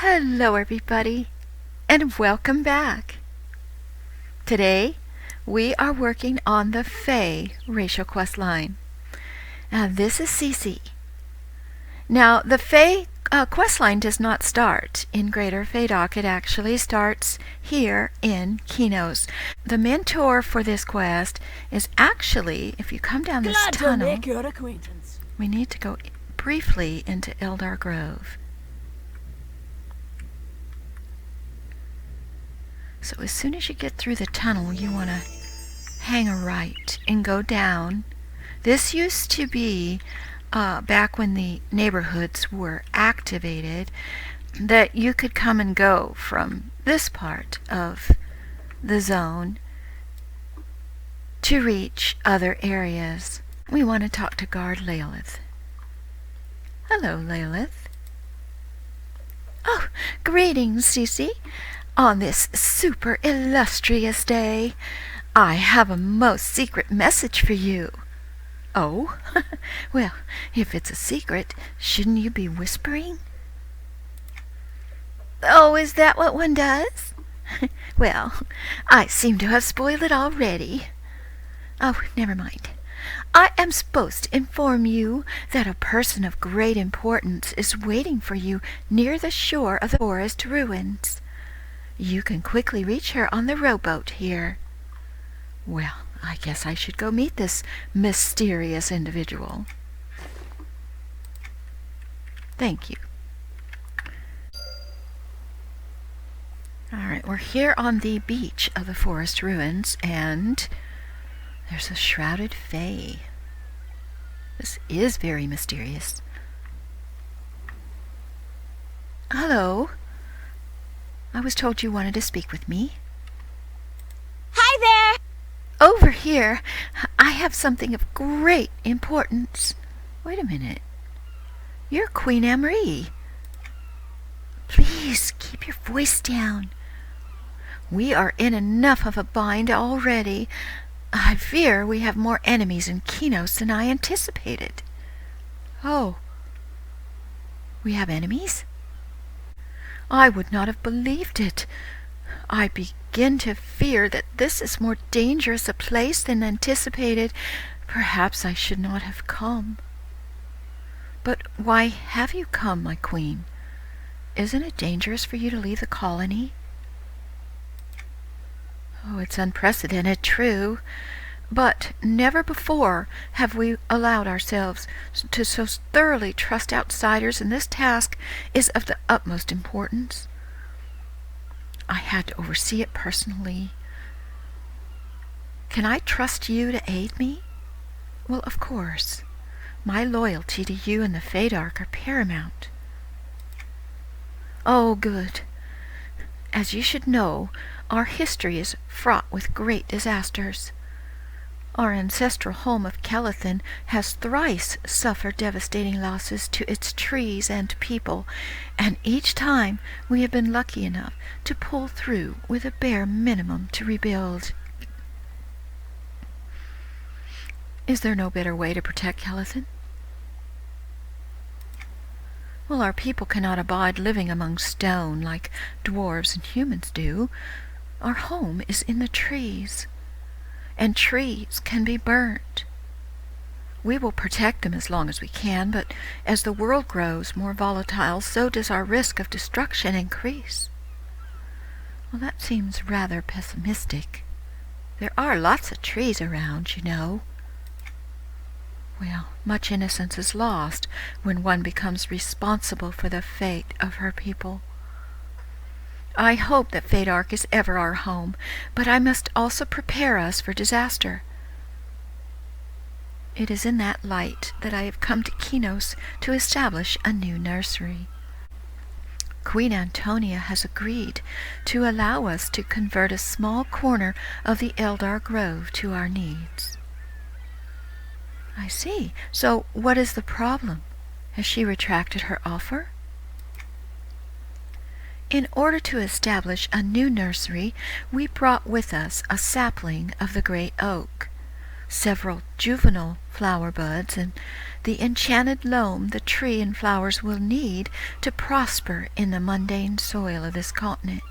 Hello everybody, and welcome back. Today, we are working on the Fae racial quest line. This is Cece. Now, the Fae quest line does not start in Greater Faydock. It actually starts here in Kinos. The mentor for this quest is actually, if you come down this tunnel, to make your acquaintance. We need to go briefly into Eldar Grove. So as soon as you get through the tunnel, you want to hang a right and go down. This used to be, back when the neighborhoods were activated, that you could come and go from this part of the zone to reach other areas. We want to talk to Guard Lilith. Hello, Lilith. Oh, greetings, Cece. On this super illustrious day, I have a most secret message for you. Oh? Well, if it's a secret, shouldn't you be whispering? Oh, is that what one does? Well, I seem to have spoiled it already. Oh, never mind. I am supposed to inform you that a person of great importance is waiting for you near the shore of the forest ruins. You can quickly reach her on the rowboat here. Well, I guess I should go meet this mysterious individual. Thank you. Alright, we're here on the beach of the forest ruins, and there's a shrouded fae. This is very mysterious. Hello. I was told you wanted to speak with me. Hi there! Over here, I have something of great importance. Wait a minute. You're Queen Emery. Please keep your voice down. We are in enough of a bind already. I fear we have more enemies in Kinos than I anticipated. Oh. We have enemies? I would not have believed it. I begin to fear that this is more dangerous a place than anticipated. Perhaps I should not have come. But why have you come, my queen? Isn't it dangerous for you to leave the colony? Oh, it's unprecedented, true. But never before have we allowed ourselves to so thoroughly trust outsiders, and this task is of the utmost importance. I had to oversee it personally. Can I trust you to aid me? Well, of course. My loyalty to you and the Faydark are paramount. Oh, good. As you should know, our history is fraught with great disasters. Our ancestral home of Kelethin has thrice suffered devastating losses to its trees and people, and each time we have been lucky enough to pull through with a bare minimum to rebuild. Is there no better way to protect Kelethin? Well, our people cannot abide living among stone like dwarves and humans do. Our home is in the trees, and trees can be burnt. We will protect them as long as we can, but as the world grows more volatile, so does our risk of destruction increase. Well, that seems rather pessimistic. There are lots of trees around, you know. Well, much innocence is lost when one becomes responsible for the fate of her people. I hope that Faydark is ever our home, but I must also prepare us for disaster. It is in that light that I have come to Kinos to establish a new nursery. Queen Antonia has agreed to allow us to convert a small corner of the Eldar Grove to our needs. I see. So what is the problem? Has she retracted her offer? In order to establish a new nursery, we brought with us a sapling of the great oak. several juvenile flower buds, and the enchanted loam the tree and flowers will need to prosper in the mundane soil of this continent.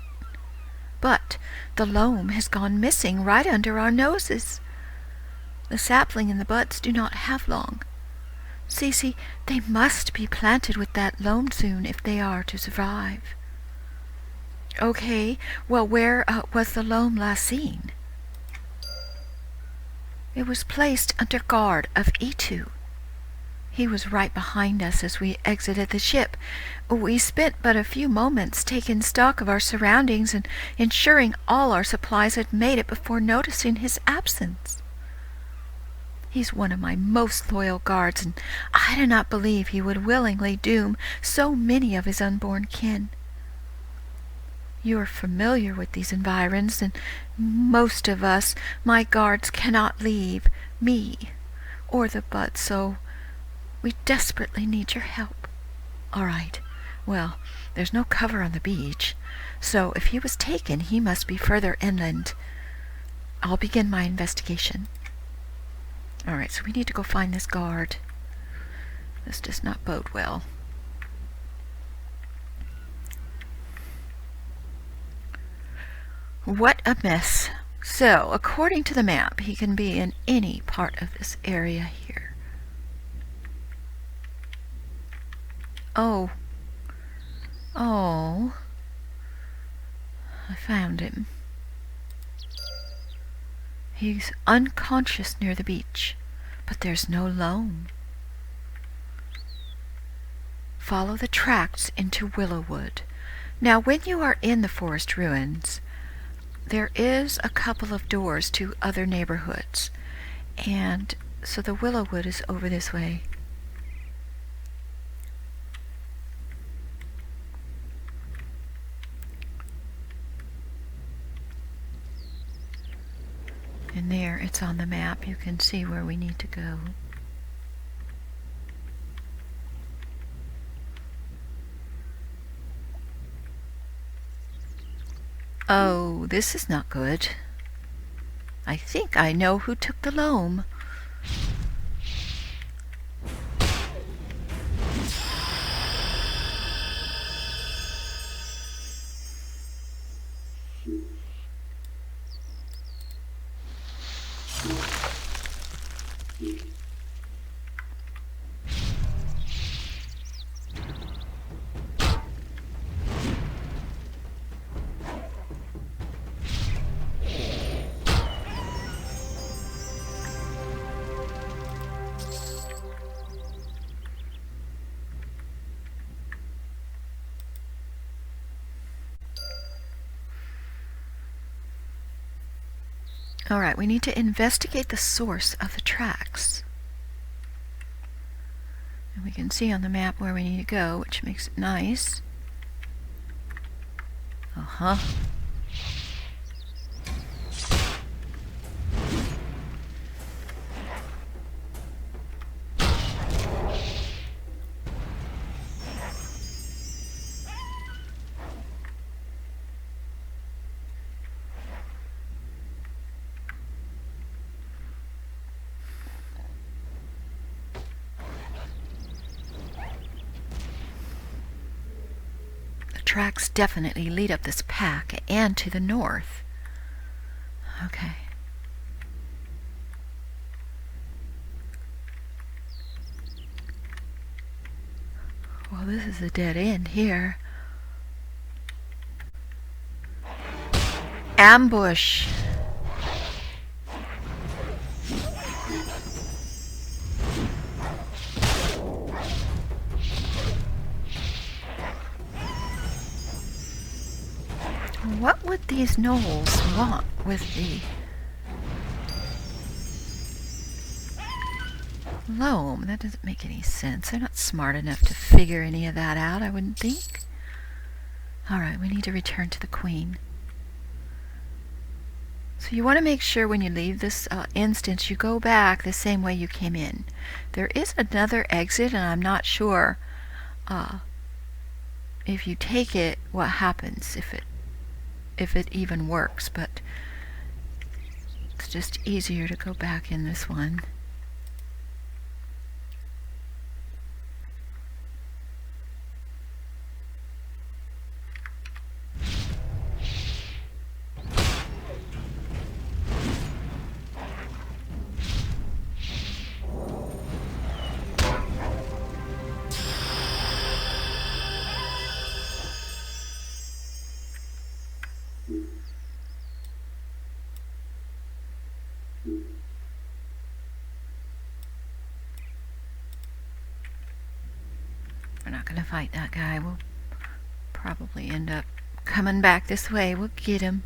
But the loam has gone missing right under our noses. The sapling and the buds do not have long. Cece, they must be planted with that loam soon if they are to survive. Okay, well, where was the loam last seen? It was placed under guard of E2. He was right behind us as we exited the ship. We spent but a few moments taking stock of our surroundings and ensuring all our supplies had made it before noticing his absence. He's one of my most loyal guards, and I do not believe he would willingly doom so many of his unborn kin. You are familiar with these environs, and most of us, my guards, cannot leave me or the buds, so we desperately need your help. All right. Well, there's no cover on the beach, so if he was taken, he must be further inland. I'll begin my investigation. All right, so we need to go find this guard. This does not bode well. What a mess. So, according to the map, he can be in any part of this area here. Oh. I found him. He's unconscious near the beach, but there's no loam. Follow the tracks into Willowwood. Now, when you are in the forest ruins, there is a couple of doors to other neighborhoods, and so the Willowwood is over this way. And there, it's on the map. You can see where we need to go. Oh, this is not good. I think I know who took the loam. All right, we need to investigate the source of the tracks. And we can see on the map where we need to go, which makes it nice. Uh-huh. Tracks definitely lead up this pack and to the north. Okay. Well, this is a dead end here. Ambush. What would these gnolls want with the loam? That doesn't make any sense. They're not smart enough to figure any of that out, I wouldn't think. Alright, we need to return to the Queen. So you want to make sure when you leave this instance, you go back the same way you came in. There is another exit, and I'm not sure if you take it, what happens, if it even works, but It's just easier to go back in this one. We're not going to fight that guy. We'll probably end up coming back this way. We'll get him.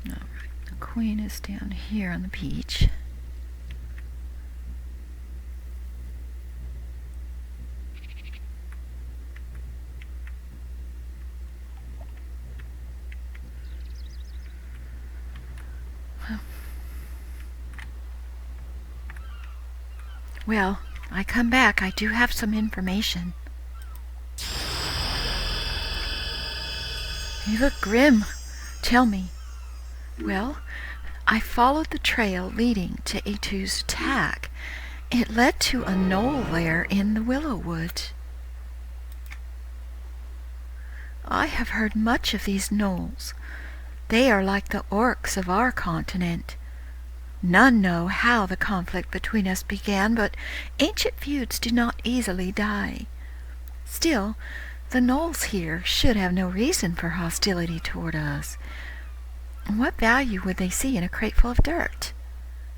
Alright, the queen is down here on the beach. Well, I come back. I do have some information. You look grim. Tell me. Well, I followed the trail leading to A2's attack. It led to a knoll there in the willow wood. I have heard much of these knolls. They are like the orcs of our continent. None know how the conflict between us began, but ancient feuds do not easily die. Still, the knolls here should have no reason for hostility toward us. What value would they see in a crate full of dirt?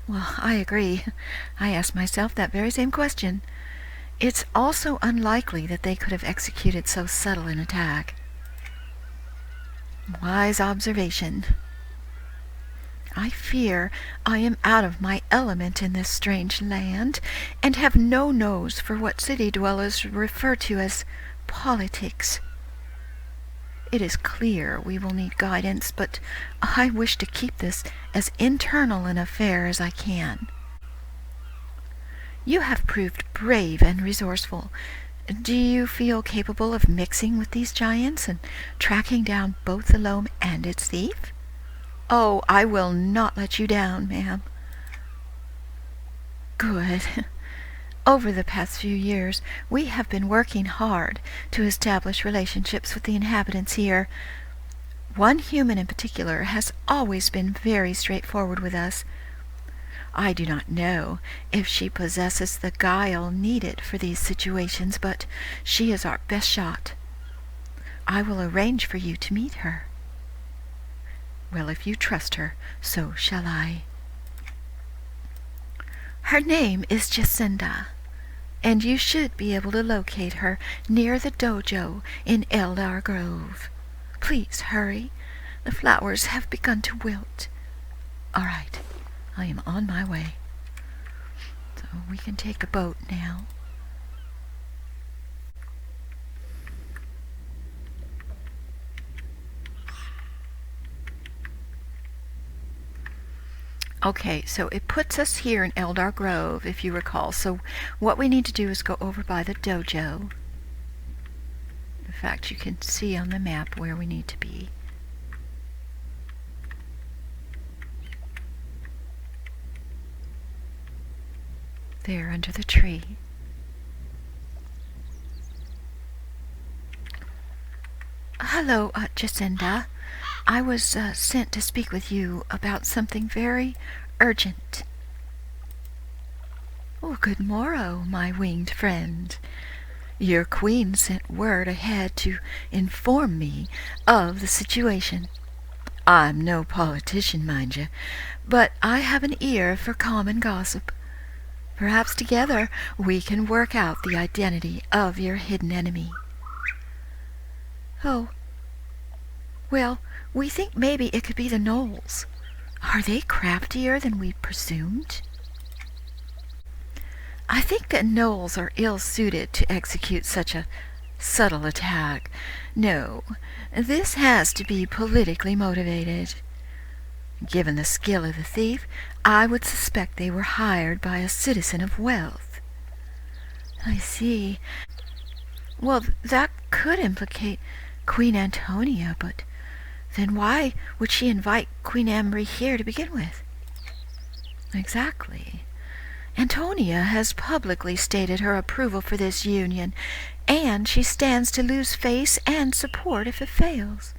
Well, I agree. I asked myself that very same question. It's also unlikely that they could have executed so subtle an attack. Wise observation. I fear I am out of my element in this strange land, and have no nose for what city dwellers refer to as politics. It is clear we will need guidance, but I wish to keep this as internal an affair as I can. You have proved brave and resourceful. Do you feel capable of mixing with these giants and tracking down both the loam and its thief? Oh, I will not let you down, ma'am. Good. Over the past few years, we have been working hard to establish relationships with the inhabitants here. One human in particular has always been very straightforward with us. I do not know if she possesses the guile needed for these situations, but she is our best shot. I will arrange for you to meet her. Well, if you trust her, so shall I. Her name is Jacinda, and you should be able to locate her near the dojo in Eldar Grove. Please hurry. The flowers have begun to wilt. All right, I am on my way. So we can take a boat now. Okay, so it puts us here in Eldar Grove, if you recall. So what we need to do is go over by the dojo. In fact, you can see on the map where we need to be. There, under the tree. Hello, Jacinda. I was sent to speak with you about something very urgent. Oh, good morrow, my winged friend. Your queen sent word ahead to inform me of the situation. I'm no politician, mind you, but I have an ear for common gossip. Perhaps together we can work out the identity of your hidden enemy. Oh, well, we think maybe it could be the gnolls. Are they craftier than we presumed? I think that gnolls are ill-suited to execute such a subtle attack. No, this has to be politically motivated. Given the skill of the thief, I would suspect they were hired by a citizen of wealth. I see. Well, that could implicate Queen Antonia, but Then why would she invite Queen Amory here to begin with? Exactly. Antonia has publicly stated her approval for this union, and she stands to lose face and support if it fails.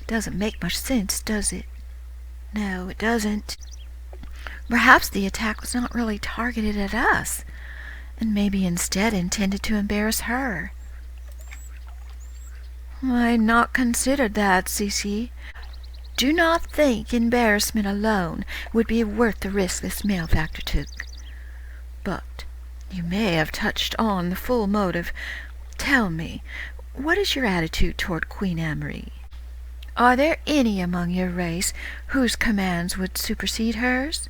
It doesn't make much sense, does it? No, it doesn't. Perhaps the attack was not really targeted at us, and maybe instead intended to embarrass her. I'd not considered that, Cece. Do not think embarrassment alone would be worth the risk this malefactor took. But you may have touched on the full motive. Tell me, what is your attitude toward Queen Amory? Are there any among your race whose commands would supersede hers?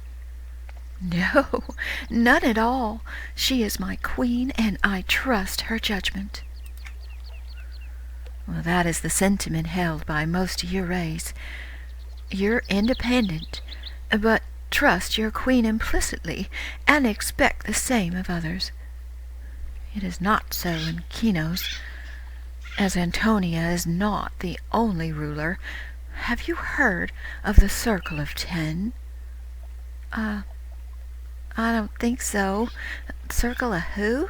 No, none at all. She is my queen, and I trust her judgment. Well, that is the sentiment held by most of your race. You're independent, but trust your queen implicitly and expect the same of others. It is not so in Kinos, as Antonia is not the only ruler. Have you heard of the Circle of 10? I don't think so. Circle of who?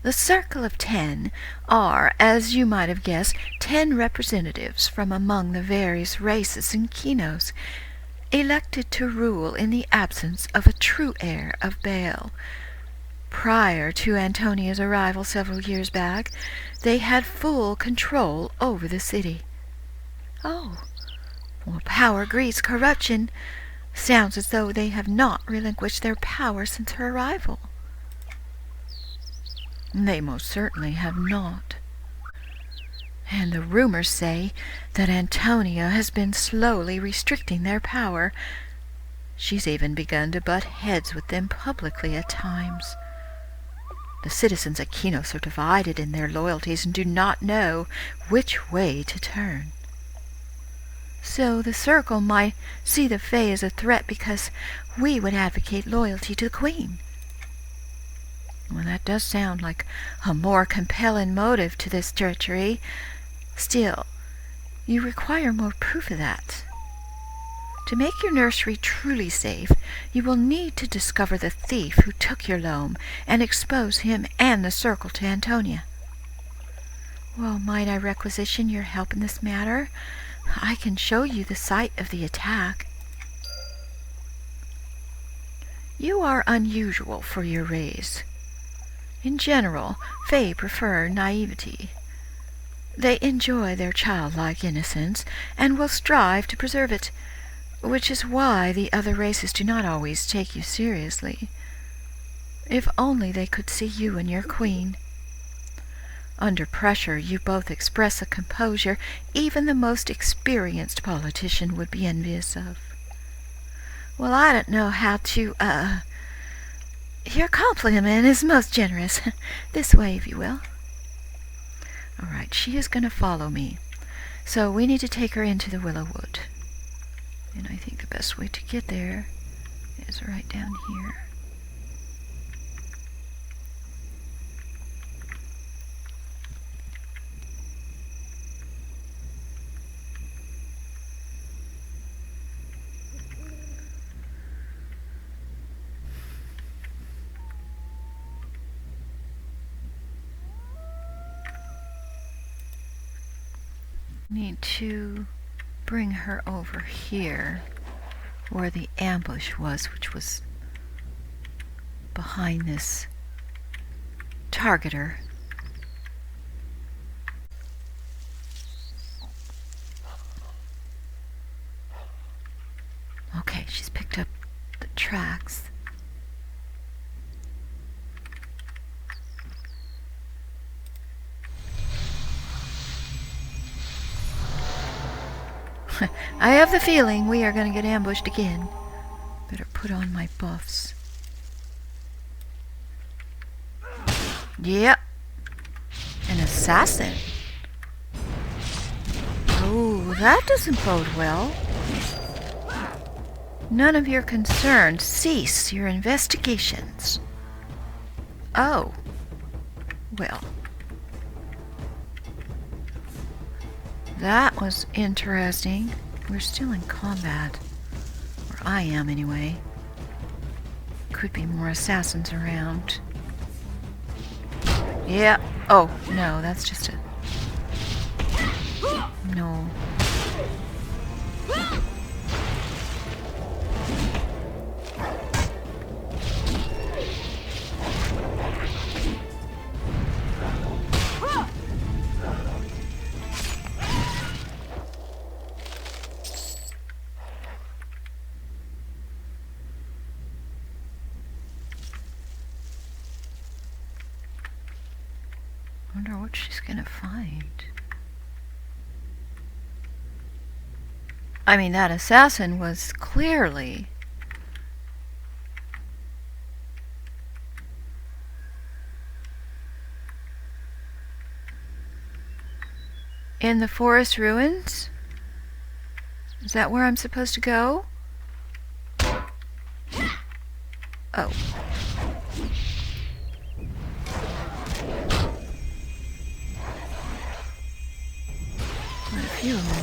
The Circle of 10 are, as you might have guessed, 10 representatives from among the various races in Kinos, elected to rule in the absence of a true heir of Baal. Prior to Antonia's arrival several years back, they had full control over the city. Oh, well, power breeds corruption. Sounds as though they have not relinquished their power since her arrival. They most certainly have not. And the rumors say that Antonia has been slowly restricting their power. She's even begun to butt heads with them publicly at times. The citizens of Kinos are divided in their loyalties and do not know which way to turn. So the Circle might see the Fae as a threat because we would advocate loyalty to the Queen. Well, that does sound like a more compelling motive to this treachery. Still, you require more proof of that. To make your nursery truly safe, you will need to discover the thief who took your loam and expose him and the Circle to Antonia. Well, might I requisition your help in this matter? I can show you the site of the attack. You are unusual for your race. In general, Fae prefer naivety. They enjoy their childlike innocence and will strive to preserve it, which is why the other races do not always take you seriously. If only they could see you and your queen. Under pressure, you both express a composure even the most experienced politician would be envious of. Well, I don't know how to, Your compliment is most generous. This way, if you will. All right, she is going to follow me. So we need to take her into the Willow Wood. And I think the best way to get there is right down here. Need to bring her over here where the ambush was, which was behind this targeter. Okay, she's picked up the tracks. I have the feeling we are going to get ambushed again. Better put on my buffs. Yep. An assassin. Oh, that doesn't bode well. None of your concern. Cease your investigations. Oh. Well. That was interesting. We're still in combat. Or I am, anyway. Could be more assassins around. Yeah. Oh, no, that's just a... No. Wonder what she's gonna find. I mean, that assassin was clearly in the forest ruins. Is that where I'm supposed to go? Oh. Quite a few of them.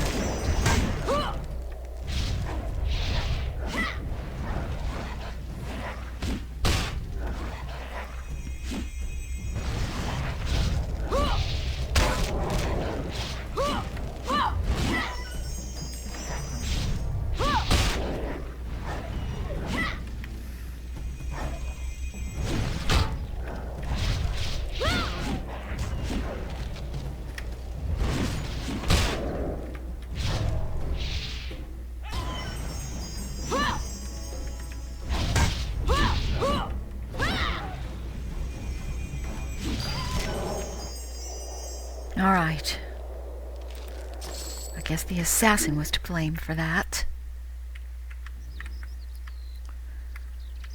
All right. I guess the assassin was to blame for that.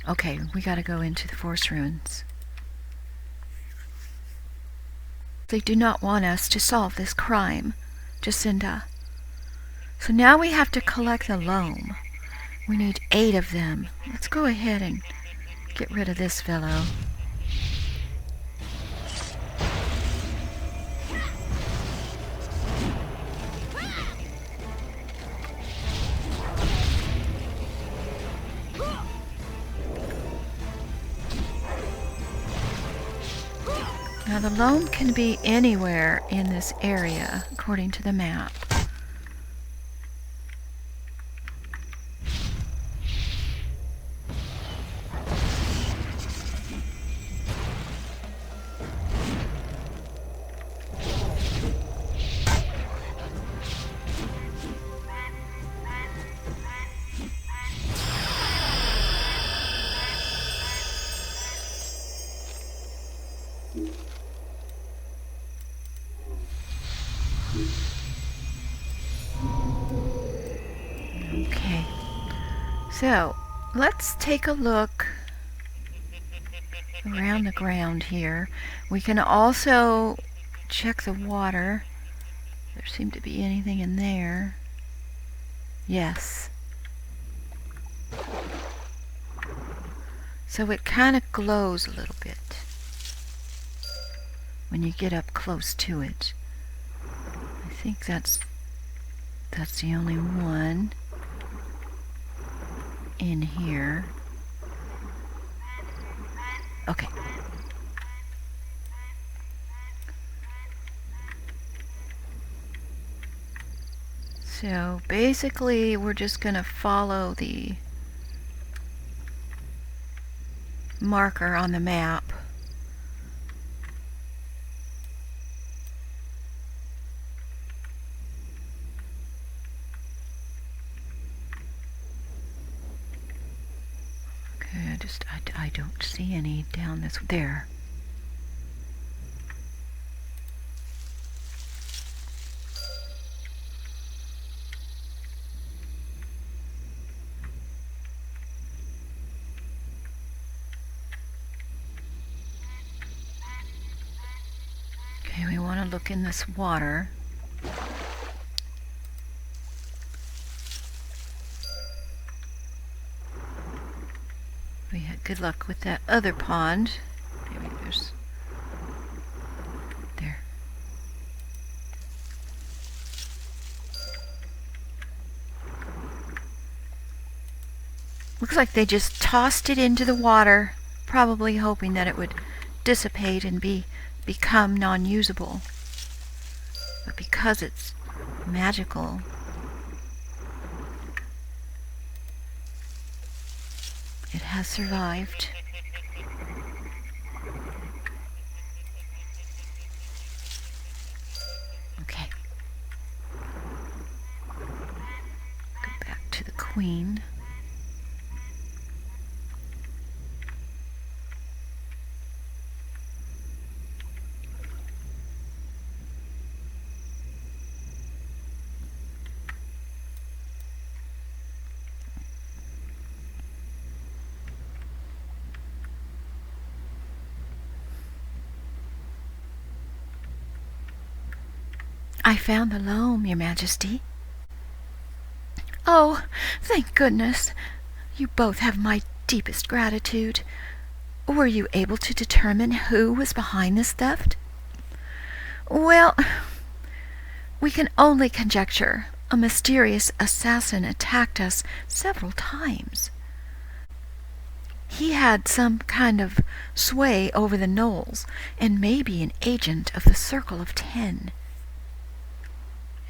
Okay, we gotta go into the forest ruins. They do not want us to solve this crime, Jacinda. So now we have to collect the loam. We need 8 of them. Let's go ahead and get rid of this fellow. Now the loam can be anywhere in this area, according to the map. Okay, so let's take a look around the ground here. We can also check the water. There seemed to be anything in there. Yes. So it kind of glows a little bit when you get up close to it. I think that's the only one in here. Okay. So basically we're just going to follow the marker on the map. Okay, I don't see any down this there. Okay, we want to look in this water. We had good luck with that other pond. Maybe there's... There. Looks like they just tossed it into the water, probably hoping that it would dissipate and become non-usable. But because it's magical, it has survived. Okay. Go back to the queen. I found the loam, Your Majesty. Oh, thank goodness. You both have my deepest gratitude. Were you able to determine who was behind this theft? Well, we can only conjecture. A mysterious assassin attacked us several times. He had some kind of sway over the knolls, and may be an agent of the Circle of 10.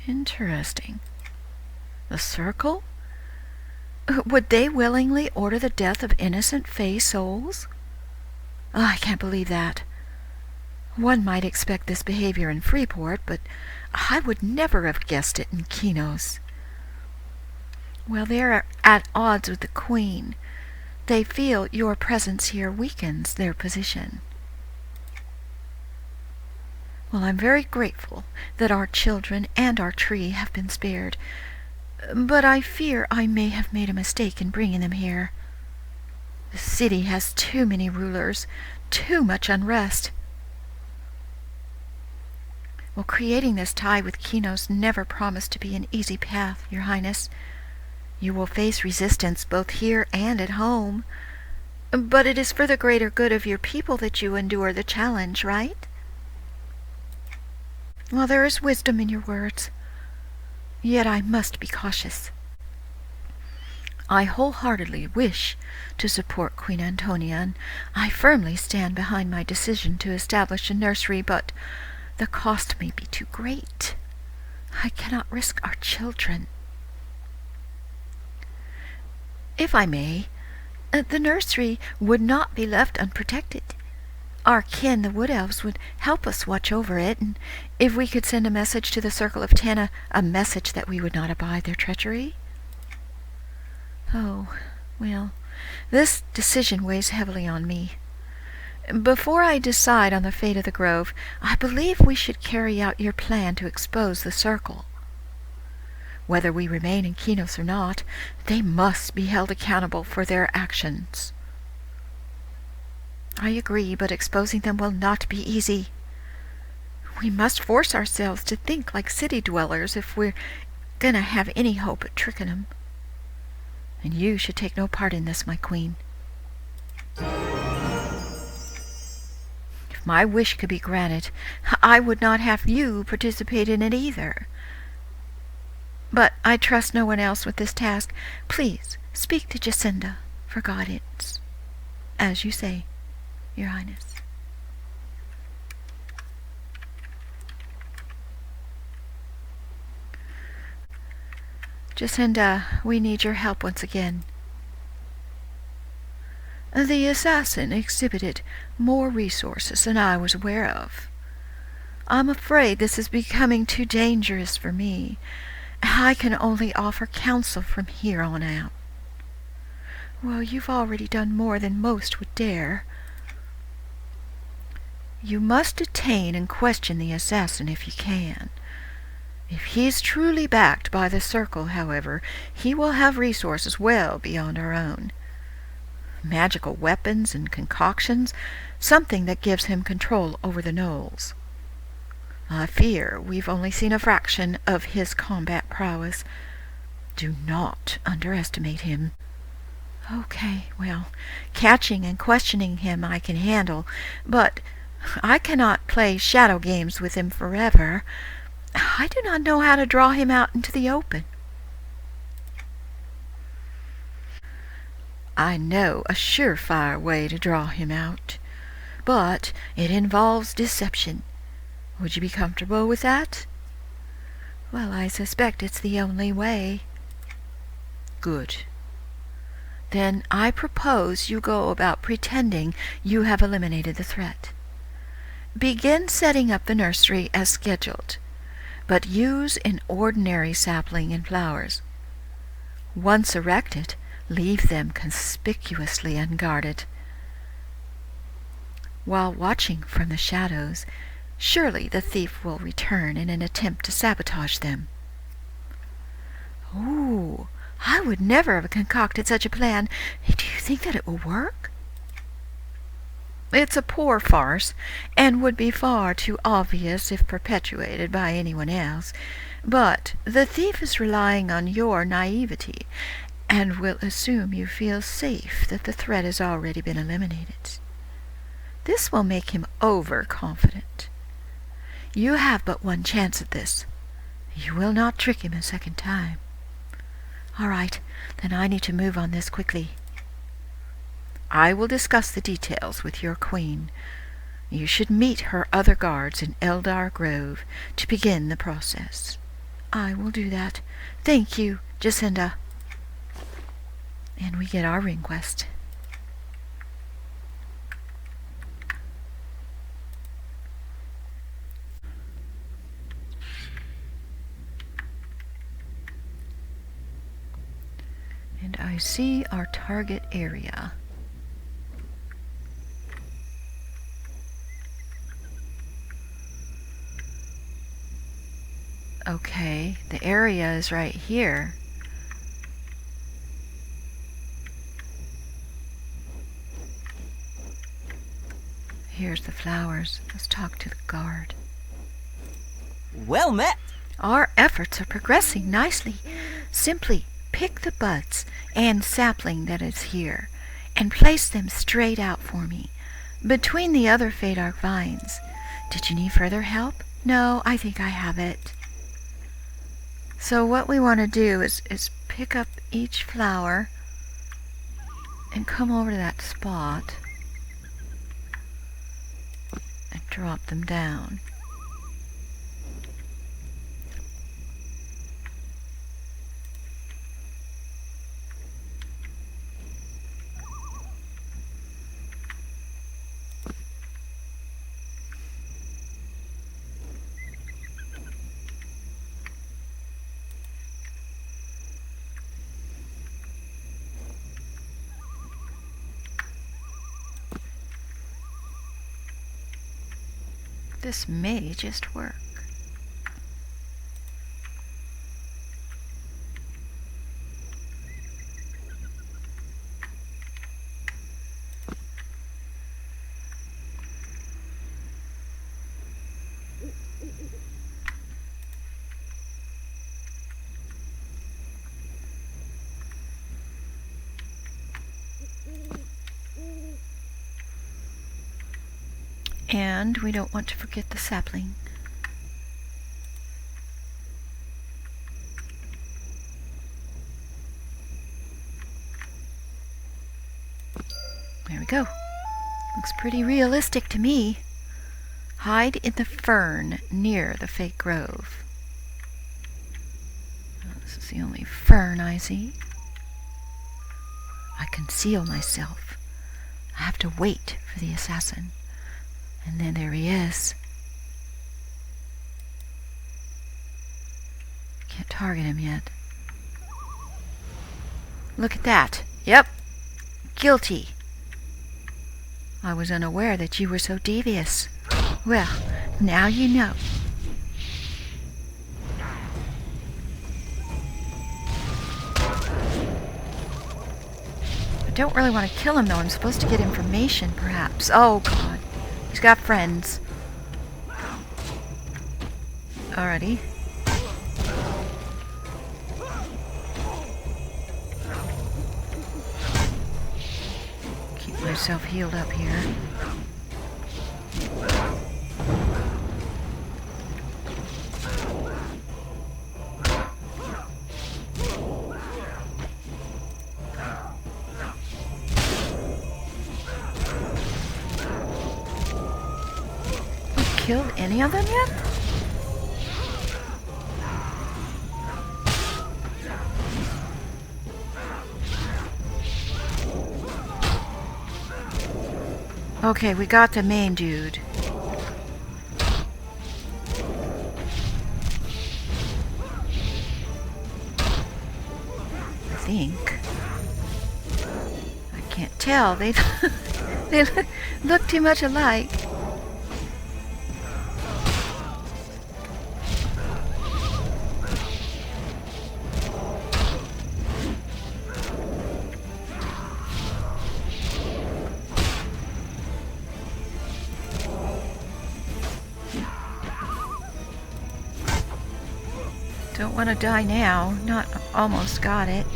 Interesting. The Circle? Would they willingly order the death of innocent Fey souls? Oh, I can't believe that. One might expect this behavior in Freeport, but I would never have guessed it in Kinos. Well, they're at odds with the Queen. They feel your presence here weakens their position. Well, I'm very grateful that our children and our tree have been spared, but I fear I may have made a mistake in bringing them here. The city has too many rulers, too much unrest. Well, creating this tie with Kinos never promised to be an easy path, Your Highness. You will face resistance both here and at home, but it is for the greater good of your people that you endure the challenge, right? Well, there is wisdom in your words, yet I must be cautious. I wholeheartedly wish to support Queen Antonia, and I firmly stand behind my decision to establish a nursery, but the cost may be too great. I cannot risk our children. If I may, the nursery would not be left unprotected. Our kin, the Wood Elves, would help us watch over it, and if we could send a message to the Circle of 10, a message that we would not abide their treachery. Oh, well, this decision weighs heavily on me. Before I decide on the fate of the grove, I believe we should carry out your plan to expose the Circle. Whether we remain in Kinos or not, they must be held accountable for their actions. I agree, but exposing them will not be easy. We must force ourselves to think like city dwellers if we're gonna have any hope at Twickenham. And you should take no part in this, my queen. If my wish could be granted, I would not have you participate in it either. But I trust no one else with this task. Please, speak to Jacinda for guidance. As you say, Your Highness. Jacinda, we need your help once again. The assassin exhibited more resources than I was aware of. I'm afraid this is becoming too dangerous for me. I can only offer counsel from here on out. Well, you've already done more than most would dare. You must detain and question the assassin if you can. If he's truly backed by the Circle, however, he will have resources well beyond our own. Magical weapons and concoctions, something that gives him control over the gnolls. I fear we've only seen a fraction of his combat prowess. Do not underestimate him. Okay, well, catching and questioning him I can handle, but I cannot play shadow games with him forever. I do not know how to draw him out into the open. I know a surefire way to draw him out, but it involves deception. Would you be comfortable with that?" "Well, I suspect it's the only way." "Good. Then I propose you go about pretending you have eliminated the threat. Begin setting up the nursery as scheduled, but use an ordinary sapling and flowers. Once erected, leave them conspicuously unguarded. While watching from the shadows, surely the thief will return in an attempt to sabotage them." "Ooh, I would never have concocted such a plan. Do you think that it will work?" "It's a poor farce, and would be far too obvious if perpetuated by anyone else. But the thief is relying on your naivety, and will assume you feel safe that the threat has already been eliminated. This will make him overconfident. You have but one chance at this. You will not trick him a second time. All right, then I need to move on this quickly. I will discuss the details with your queen. You should meet her other guards in Eldar Grove to begin the process." "I will do that. Thank you, Jacinda." And we get our ring quest. And I see our target area. Okay, the area is right here. Here's the flowers. Let's talk to the guard. Well met. Our efforts are progressing nicely. Simply pick the buds and sapling that is here and place them straight out for me, between the other Fadar vines. Did you need further help? No, I think I have it. So what we want to do is pick up each flower and come over to that spot and drop them down. This may just work. And we don't want to forget the sapling. There we go. Looks pretty realistic to me. Hide in the fern near the fake grove. Well, this is the only fern I see. I conceal myself. I have to wait for the assassin. And then there he is. Can't target him yet. Look at that. Yep. Guilty. I was unaware that you were so devious. Well, now you know. I don't really want to kill him, though. I'm supposed to get information, perhaps. Oh, God. He's got friends. Alrighty. Keep myself healed up here. killed any of them yet? Okay, we got the main dude. I think. I can't tell. They look too much alike. Don't want to die now. Not almost got it.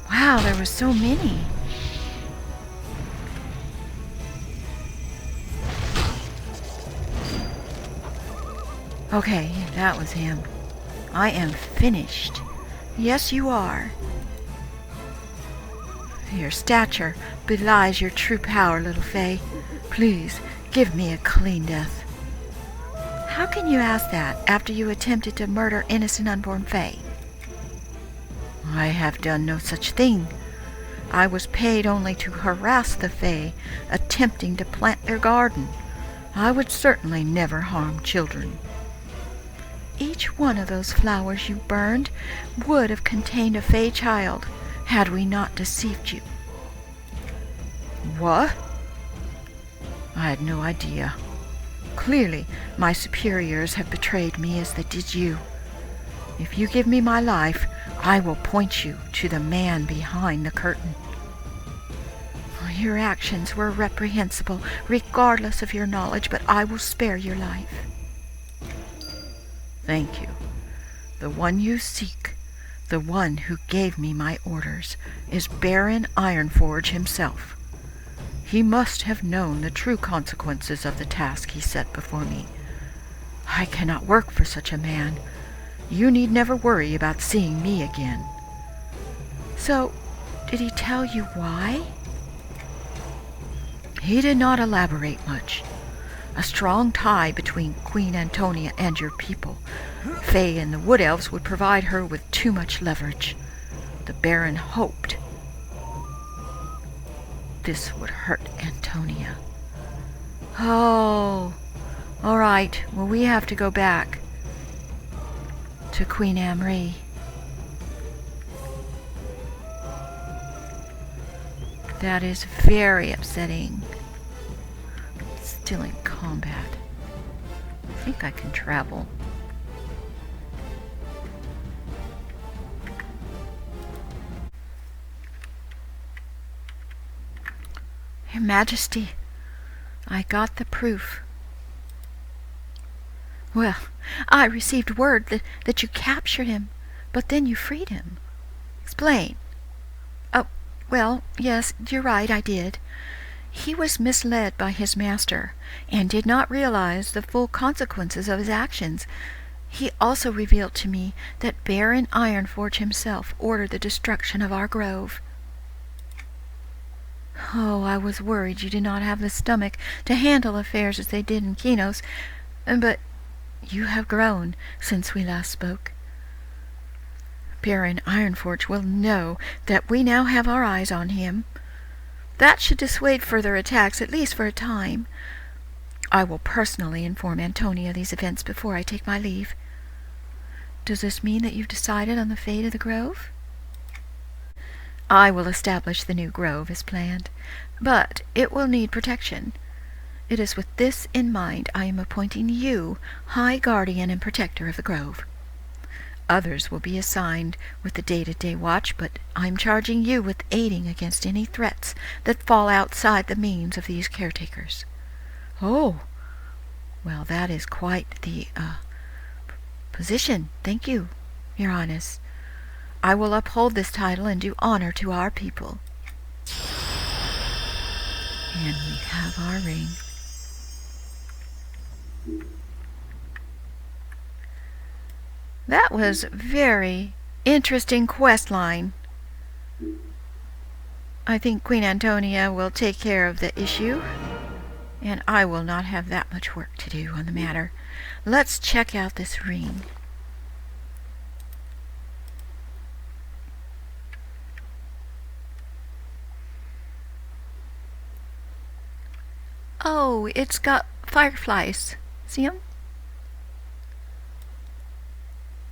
Wow, there were so many. Okay, that was him. I am finished. Yes, you are. Your stature belies your true power, little Fae. Please, give me a clean death. How can you ask that after you attempted to murder innocent unborn Fae? I have done no such thing. I was paid only to harass the Fae attempting to plant their garden. I would certainly never harm children. Each one of those flowers you burned would have contained a Fae child had we not deceived you. What? I had no idea. Clearly, my superiors have betrayed me as they did you. If you give me my life, I will point you to the man behind the curtain. Your actions were reprehensible, regardless of your knowledge, but I will spare your life. Thank you. The one you seek, the one who gave me my orders, is Baron Ironforge himself. He must have known the true consequences of the task he set before me. I cannot work for such a man. You need never worry about seeing me again. So, did he tell you why? He did not elaborate much. A strong tie between Queen Antonia and your people. Fae and the Wood Elves would provide her with too much leverage. The Baron hoped this would hurt Antonia. Oh, all right. Well, we have to go back to Queen Amri. That is very upsetting. Still in combat. I think I can travel. Your Majesty, I got the proof. Well, I received word that you captured him, but then you freed him. Explain. Oh, well, yes, you're right, I did. He was misled by his master, and did not realize the full consequences of his actions. He also revealed to me that Baron Ironforge himself ordered the destruction of our grove. Oh, I was worried you did not have the stomach to handle affairs as they did in Kinos, but you have grown since we last spoke. Baron Ironforge will know that we now have our eyes on him. That should dissuade further attacks, at least for a time. I will personally inform Antonia of these events before I take my leave. Does this mean that you've decided on the fate of the grove? I will establish the new grove as planned, but it will need protection. It is with this in mind I am appointing you High Guardian and Protector of the grove. Others will be assigned with the day-to-day watch, but I'm charging you with aiding against any threats that fall outside the means of these caretakers. Oh, well, that is quite the position. Thank you, Your Highness. I will uphold this title and do honor to our people. And we have our ring. That was very interesting quest line. I think Queen Antonia will take care of the issue, and I will not have that much work to do on the matter. Let's check out this ring. Oh, it's got fireflies. See them?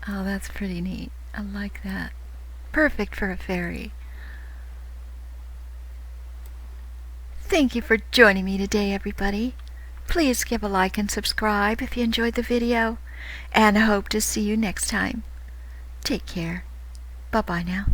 Oh, that's pretty neat. I like that. Perfect for a fairy. Thank you for joining me today, everybody. Please give a like and subscribe if you enjoyed the video, and I hope to see you next time. Take care. Bye-bye now.